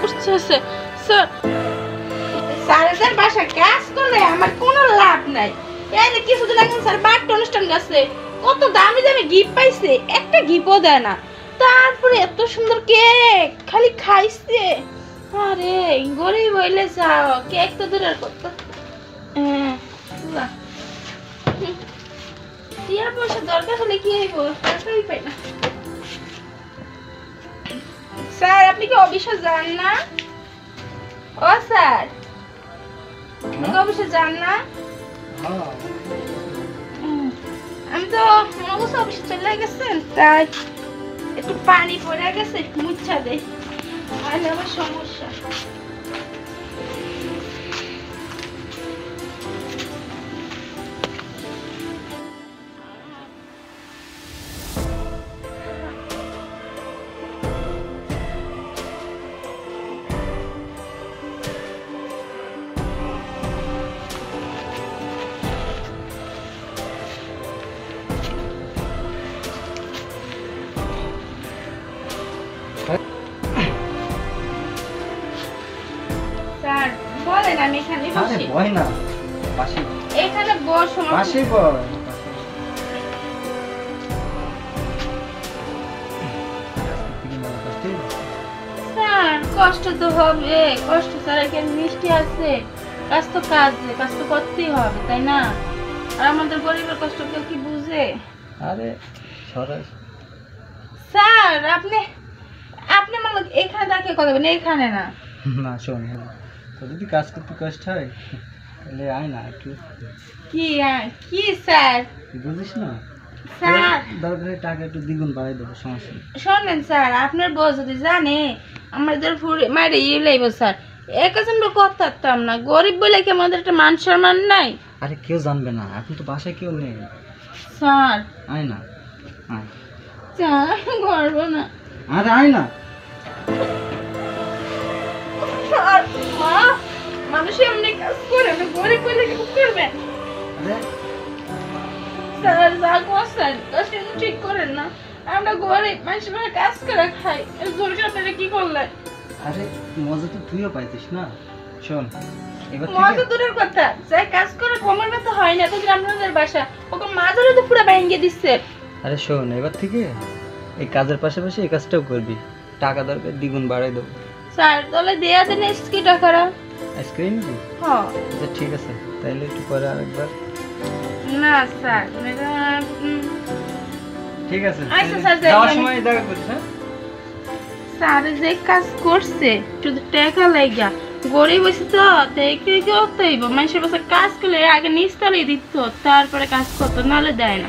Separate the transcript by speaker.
Speaker 1: করতেছে sir? Sir বাসা কাজ করলে আমার কোনো লাভ নাই। এই কিছুদিন আগে স্যার বার্থডে অনুষ্ঠান গেছে, কত দামি দামি গিফট পাইছে, একটা গিফটও দেয় না। তারপরে এত সুন্দর কেক খালি খাইছে। আরে গরিব হইলে যাও, কেক তো দূরের কথা। টিয়া পয়সা দরকার হলে কি হইব, টাকাই পাই না। স্যার আপনি কি অফিসে যান না? ও স্যার অফিসে যান না? আমি তো অফিসে চলে গেছেন, তাই একটু পানি পড়ে গেছে, একটু মুছা দেয়, তাহলে আমার সমস্যা। স্যার বলেন, আমি এখানে বসি।
Speaker 2: বই না, পাশে
Speaker 1: এখানে বসো,
Speaker 2: পাশে বল।
Speaker 1: স্যার কষ্ট তো হবে, কষ্ট ছাড়া কি মিষ্টি আছে? কাজ তো কাজ, কাজ তো করতেই হবে, তাই না? আর আমাদের গরিবের কষ্ট কেউ কি বুঝে?
Speaker 2: আরে সরাই
Speaker 1: স্যার আপনি আপনি মানে এখানে দাঁড়িয়ে কথা বলেন, এখানে না।
Speaker 2: না শোন, তো যদি কাজ করতে কষ্ট হয় তাহলে আয় না একটু।
Speaker 1: কি কি স্যার?
Speaker 2: বুঝিস না
Speaker 1: স্যার
Speaker 2: দরকারে টাকা একটু দ্বিগুণ বাড়াই দেবো, সমস্যা নেই।
Speaker 1: শোনেন স্যার, আপনার বউ যদি জানে আমাদের মারে লাগবে স্যার, একজন কথা পারতাম না। গরিব বলে কি আমাদের একটা মান সম্মান নাই?
Speaker 2: আরে কেউ জানবে না, এখন তো বাসায় কেউ নেই।
Speaker 1: স্যার
Speaker 2: আয় না, আয়।
Speaker 1: স্যার করবো না।
Speaker 2: আরে আয় না।
Speaker 1: মানুষ এমনি কাজ করে না, গরিব বলে কি করবেন?
Speaker 2: আরে
Speaker 1: স্যার যা করছেন কাজটা ঠিক করেন না, আমরা গরিব মানুষ কাজ করে খাই, জোর করে আপনারা কি করলেন?
Speaker 2: আরে মজা তো তুইও পাইতিস না। শোন এবার
Speaker 1: মজা দূরের কথা, যাই কাজ করে কোমর ব্যথা হয় না, তো আপনাদের বাসা ওকে মাঝারে তো পুরো ভেঙে দিচ্ছে।
Speaker 2: আরে শোন, এবার থেকে এই কাজের পাশাপাশি এই কাজটাও করবি, টাকা দরকার দ্বিগুণ বাড়াই দেবো।
Speaker 1: স্যার তাহলে দেয়া দেন কি টাকারা?
Speaker 2: আইসক্রিম দিবি?
Speaker 1: হ্যাঁ।
Speaker 2: আচ্ছা ঠিক আছে, তাইলে একটু পরে আরেকবার।
Speaker 1: না স্যার
Speaker 2: ঠিক আছে,
Speaker 1: আচ্ছা স্যার,
Speaker 2: যাওয়ার সময় দেখা করিস। হ্যাঁ
Speaker 1: স্যার যে কাজ করছে শুধু টাকা লাগা, গরিব হয়েছে তো দেখে কি হইব, মানুষের বাসা কাজ করলে আগে নিস্তালে দিত, তারপরে কাজ করতো, নাহলে দেয় না।